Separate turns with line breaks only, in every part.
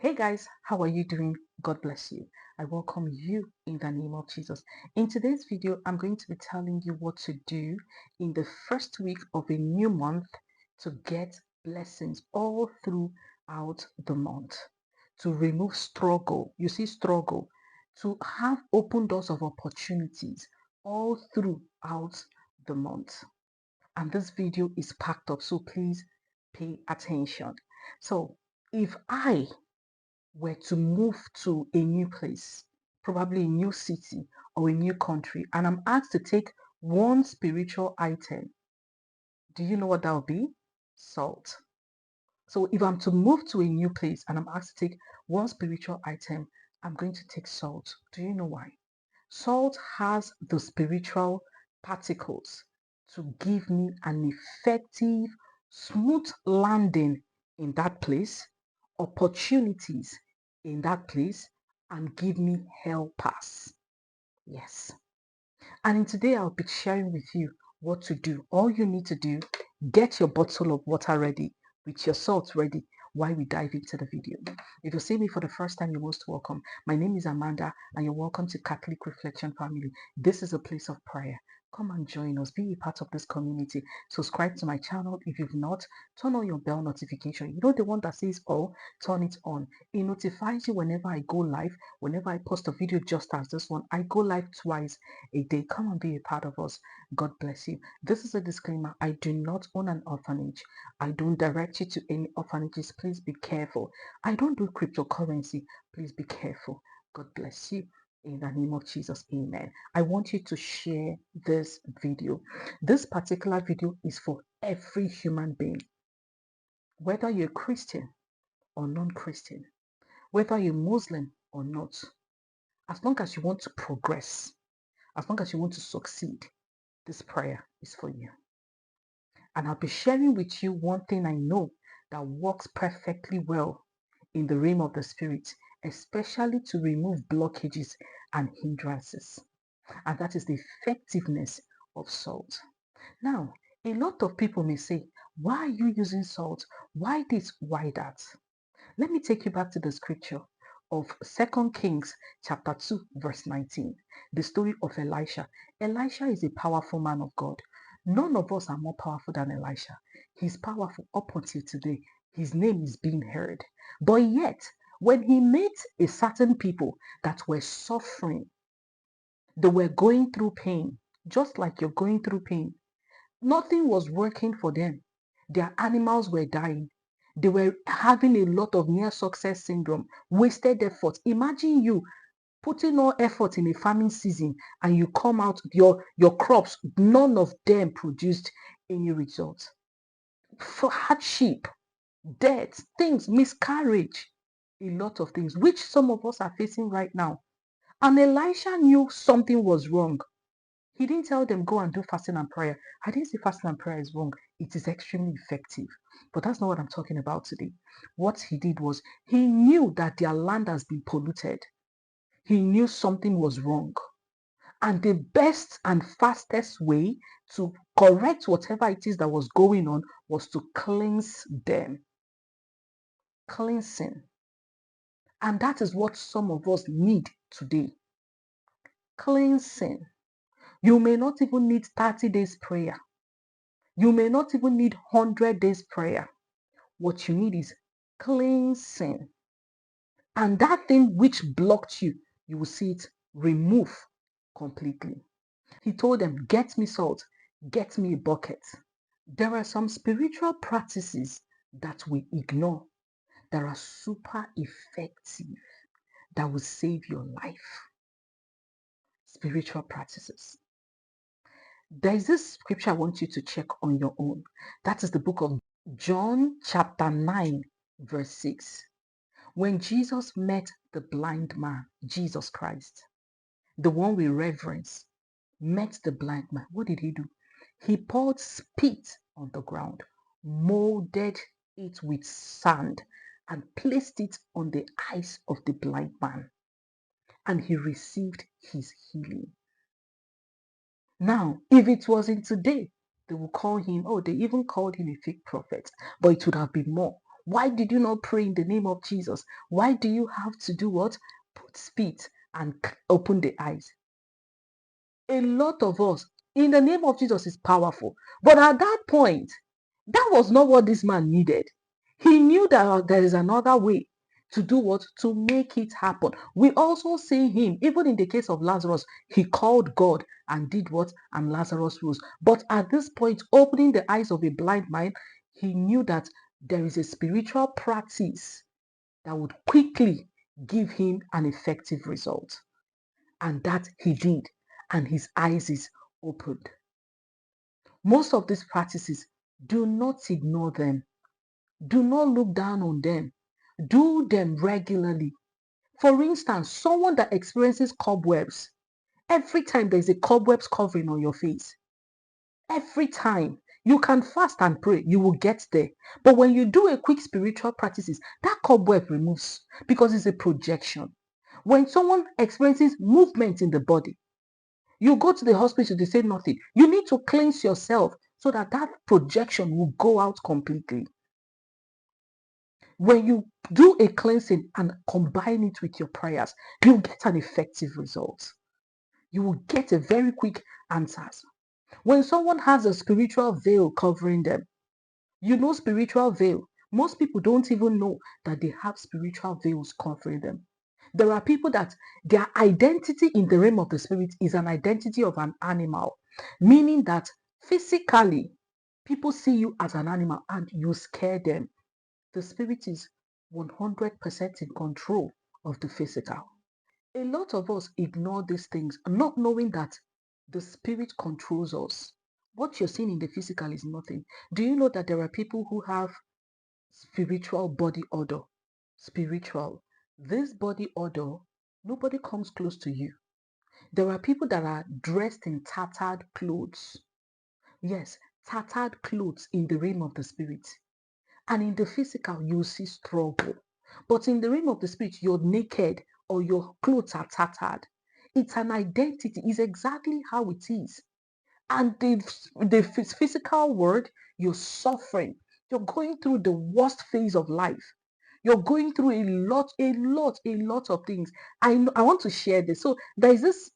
Hey guys, how are you doing? God bless you. I welcome you in the name of Jesus. In today's video, I'm going to be telling you what to do in the first week of a new month to get blessings all throughout the month, to remove struggle. You see, struggle, to have open doors of opportunities all throughout the month. And this video is packed up, so please pay attention. So, if I were to move to a new place, probably a new city or a new country, and I'm asked to take one spiritual item, do you know what that would be? Salt. So if I'm to move to a new place and I'm asked to take one spiritual item, I'm going to take salt. Do you know why? Salt has the spiritual particles to give me an effective, smooth landing in that place, opportunities in that place, and give me helpers. Yes. And in today, I'll be sharing with you what to do. All you need to do, get your bottle of water ready with your salt ready while we dive into the video. If you see me for the first time, you're most welcome. My name is Amanda, and you're welcome to Catholic Reflection Family. This is a place of prayer. Come and join us. Be a part of this community. Subscribe to my channel if you've not. Turn on your bell notification. You know the one that says all, turn it on. It notifies you whenever I go live, whenever I post a video just as this one. I go live twice a day. Come and be a part of us. God bless you. This is a disclaimer. I do not own an orphanage. I don't direct you to any orphanages. Please be careful. I don't do cryptocurrency. Please be careful. God bless you. In the name of Jesus, amen. I want you to share this video. This particular video is for every human being, whether you're Christian or non-Christian, whether you're Muslim or not. As long as you want to progress, as long as you want to succeed, this prayer is for you. And I'll be sharing with you one thing I know that works perfectly well in the realm of the spirit, especially to remove blockages and hindrances. And that is the effectiveness of salt. Now, a lot of people may say, why are you using salt? Why this? Why that? Let me take you back to the scripture of 2 Kings chapter 2 verse 19. The story of Elisha. Elisha is a powerful man of God. None of us are more powerful than Elisha. He's powerful up until today. His name is being heard. But yet, when he met a certain people that were suffering, they were going through pain, just like you're going through pain. Nothing was working for them. Their animals were dying. They were having a lot of near success syndrome, wasted effort. Imagine you putting all effort in a farming season and you come out, your crops, none of them produced any results. For hardship, death, things, miscarriage, a lot of things, which some of us are facing right now. And Elisha knew something was wrong. He didn't tell them, go and do fasting and prayer. I didn't say fasting and prayer is wrong. It is extremely effective. But that's not what I'm talking about today. What he did was he knew that their land has been polluted. He knew something was wrong. And the best and fastest way to correct whatever it is that was going on was to cleanse them. Cleansing. And that is what some of us need today. Cleansing. You may not even need 30 days prayer. You may not even need 100 days prayer. What you need is cleansing. And that thing which blocked you, you will see it remove completely. He told them, get me salt, get me a bucket. There are some spiritual practices that we ignore that are super effective, that will save your life. Spiritual practices. There is this scripture I want you to check on your own. That is the book of John chapter 9 verse 6. When Jesus met the blind man, Jesus Christ, the one we reverence, met the blind man, what did he do? He poured spit on the ground, molded it with sand, and placed it on the eyes of the blind man. And he received his healing. Now, if it was in today, they will call him, oh, they even called him a fake prophet, but it would have been more. Why did you not pray in the name of Jesus? Why do you have to do what? Put spit and open the eyes. A lot of us, in the name of Jesus, is powerful. But at that point, that was not what this man needed. He knew that there is another way to do what? To make it happen. We also see him, even in the case of Lazarus, he called God and did what? And Lazarus rose. But at this point, opening the eyes of a blind man, he knew that there is a spiritual practice that would quickly give him an effective result. And that he did, and his eyes is opened. Most of these practices, do not ignore them. Do not look down on them. Do them regularly. For instance, someone that experiences cobwebs, every time there's a cobwebs covering on your face, every time you can fast and pray, you will get there. But when you do a quick spiritual practices, that cobweb removes because it's a projection. When someone experiences movement in the body, you go to the hospital, they say nothing. You need to cleanse yourself so that that projection will go out completely. When you do a cleansing and combine it with your prayers, you get an effective result. You will get a very quick answers. When someone has a spiritual veil covering them, you know spiritual veil. Most people don't even know that they have spiritual veils covering them. There are people that their identity in the realm of the spirit is an identity of an animal, meaning that physically people see you as an animal and you scare them. The spirit is 100% in control of the physical. A lot of us ignore these things, not knowing that the spirit controls us. What you're seeing in the physical is nothing. Do you know that there are people who have spiritual body odor? Spiritual. This body odor, nobody comes close to you. There are people that are dressed in tattered clothes. Yes, tattered clothes in the realm of the spirit. And in the physical, you see struggle. But in the realm of the spirit, you're naked or your clothes are tattered. It's an identity, it's exactly how it is. And the physical world, you're suffering. You're going through the worst phase of life. You're going through a lot of things. I want to share this. So there is this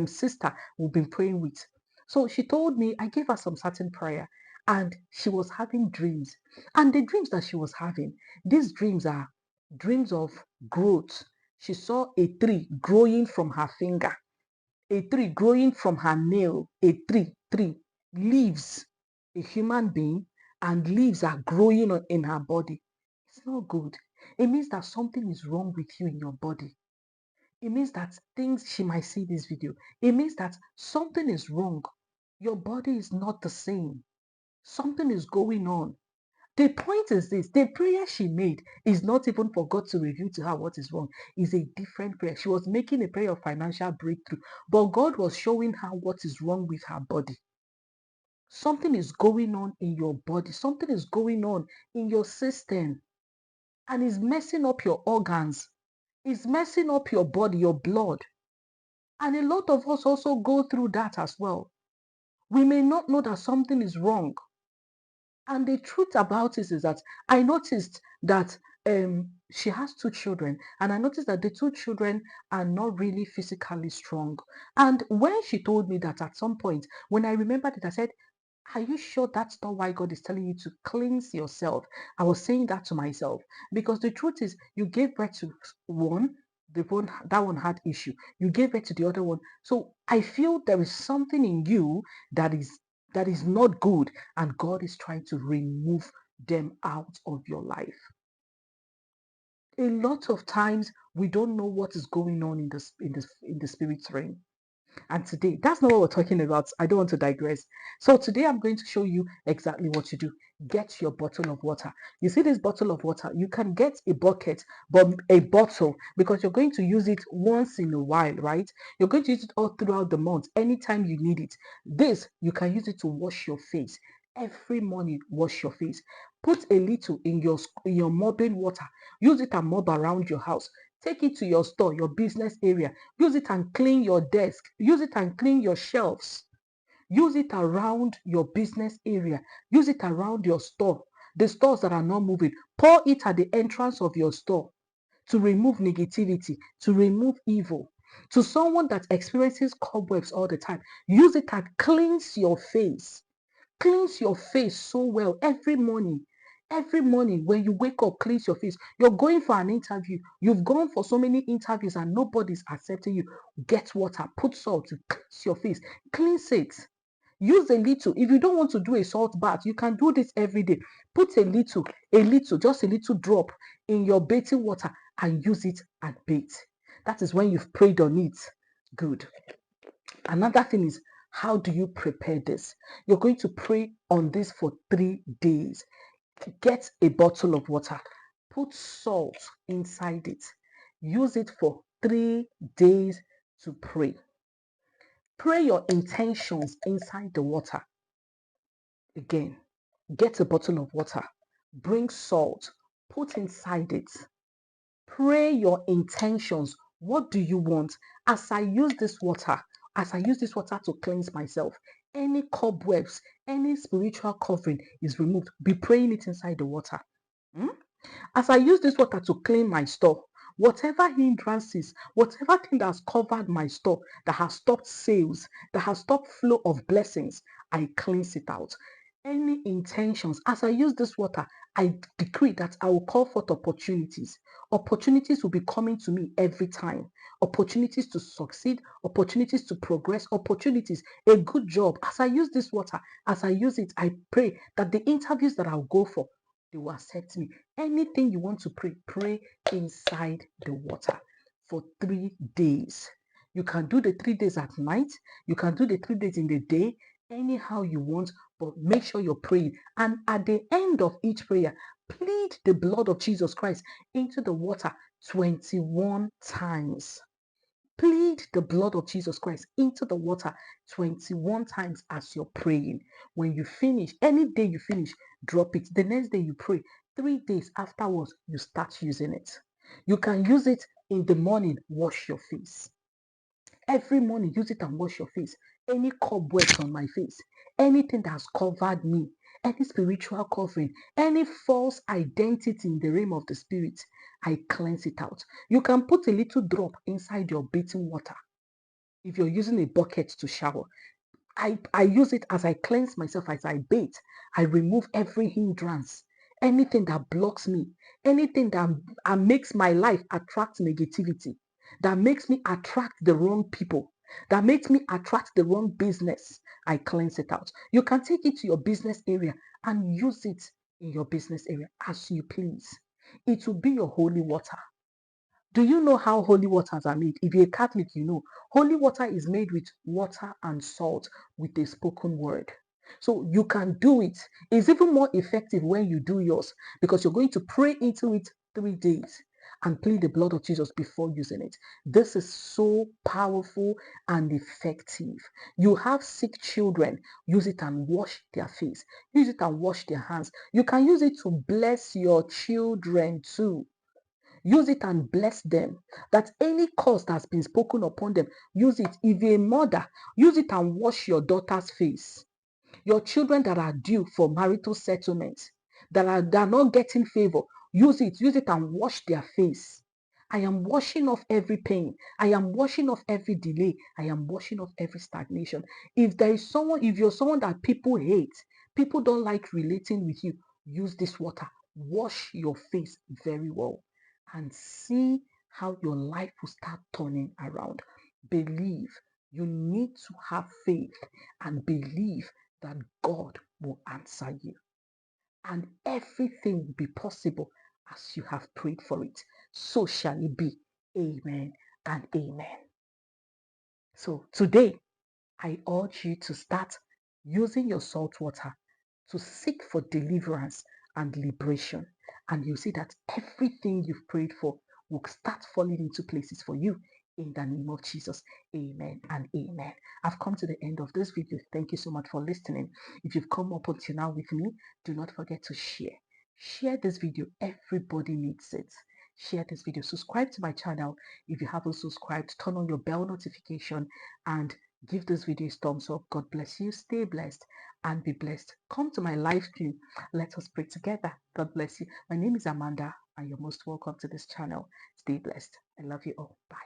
sister we've been praying with. So she told me, I gave her some certain prayer, and she was having dreams. And the dreams that she was having, these dreams are dreams of growth. She saw a tree growing from her finger, a tree growing from her nail, a tree, leaves, a human being, and leaves are growing in her body. It's not good. It means that something is wrong with you in your body. It means that things, she might see this video. It means that something is wrong. Your body is not the same. Something is going on. The point is this, the prayer she made is not even for God to reveal to her what is wrong. It's a different prayer. She was making a prayer of financial breakthrough, but God was showing her what is wrong with her body. Something is going on in your body. Something is going on in your system, and is messing up your organs. It's messing up your body, your blood. And a lot of us also go through that as well. We may not know that something is wrong. And the truth about it is that I noticed that she has two children, and I noticed that the two children are not really physically strong. And when she told me that at some point, when I remembered it, I said, are you sure that's not why God is telling you to cleanse yourself? I was saying that to myself because the truth is, you gave birth to one, that one had issue. You gave birth to the other one. So I feel there is something in you that is not good, and God is trying to remove them out of your life. A lot of times we don't know what is going on in the spirit realm. And today, that's not what we're talking about. I don't want to digress. So today I'm going to show you exactly what to do. Get your bottle of water. You see this bottle of water, you can get a bucket, but a bottle, because you're going to use it once in a while, right? You're going to use it all throughout the month, anytime you need it. This, you can use it to wash your face. Every morning, wash your face. Put a little in your mopping water. Use it and mop around your house. Take it to your store, your business area. Use it and clean your desk. Use it and clean your shelves. Use it around your business area. Use it around your store. the stores that are not moving, pour it at the entrance of your store to remove negativity, to remove evil. To someone that experiences cobwebs all the time, use it and cleanse your face. Cleanse your face so well every morning. Every morning when you wake up, cleanse your face. You're going for an interview. You've gone for so many interviews and nobody's accepting you. Get water, put salt to cleanse your face. Cleanse it. Use a little. If you don't want to do a salt bath, you can do this every day. Put a little, just a little drop in your bathing water and use it and bathe. That is when you've prayed on it. Good. Another thing is, how do you prepare this? You're going to pray on this for 3 days. Get a bottle of water. Put salt inside it. Use it for 3 days to pray. Pray your intentions inside the water. Again, get a bottle of water. Bring salt. Put inside it. Pray your intentions. What do you want? As I use this water to cleanse myself, any cobwebs, any spiritual covering is removed. Be praying it inside the water. As I use this water to clean my store, whatever hindrances, whatever thing that has covered my store, that has stopped sales, that has stopped flow of blessings, I cleanse it out. Any intentions, as I use this water, I decree that I will call forth opportunities. Opportunities will be coming to me every time. Opportunities to succeed, opportunities to progress, opportunities, a good job. As I use this water, as I use it, I pray that the interviews that I'll go for, they will accept me. Anything you want to pray, pray inside the water for 3 days. You can do the 3 days at night. You can do the 3 days in the day, anyhow you want, but make sure you're praying. And at the end of each prayer, plead the blood of Jesus Christ into the water 21 times. Plead the blood of Jesus Christ into the water 21 times as you're praying. When you finish, any day you finish, drop it. The next day you pray. 3 days afterwards, you start using it. You can use it in the morning, wash your face. Every morning, use it and wash your face. Any cobwebs on my face, anything that has covered me, any spiritual covering, any false identity in the realm of the spirit, I cleanse it out. You can put a little drop inside your bathing water. If you're using a bucket to shower, I use it as I cleanse myself, as I bathe. I remove every hindrance, anything that blocks me, anything that makes my life attract negativity, that makes me attract the wrong people, that makes me attract the wrong business. I cleanse it out. You can take it to your business area and use it in your business area as you please. It will be your holy water. Do you know how holy waters are made? If you're a Catholic, you know. Holy water is made with water and salt with a spoken word. So you can do it. It's even more effective when you do yours because you're going to pray into it 3 days and plead the blood of Jesus before using it. This is so powerful and effective. You have sick children, use it and wash their face. Use it and wash their hands. You can use it to bless your children too. Use it and bless them. That any curse that's been spoken upon them, use it. If you're a mother, use it and wash your daughter's face. Your children that are due for marital settlement, that are not getting favor, use it. Use it and wash their face. I am washing off every pain. I am washing off every delay. I am washing off every stagnation. If you're someone that people hate, people don't like relating with you, use this water. Wash your face very well and see how your life will start turning around. Believe. You need to have faith and believe that God will answer you. And everything will be possible as you have prayed for it. So shall it be. Amen and amen. So today, I urge you to start using your salt water to seek for deliverance and liberation. And you see that everything you've prayed for will start falling into places for you in the name of Jesus. Amen and amen. I've come to the end of this video. Thank you so much for listening. If you've come up until now with me, do not forget to share. Share this video. Everybody needs it. Share this video. Subscribe to my channel if you haven't subscribed. Turn on your bell notification and Give this video a thumbs up. God bless you. Stay blessed and be blessed. Come to my live stream. Let us pray together. God bless you. My name is Amanda and you're most welcome to this channel. Stay blessed. I love you all. Bye.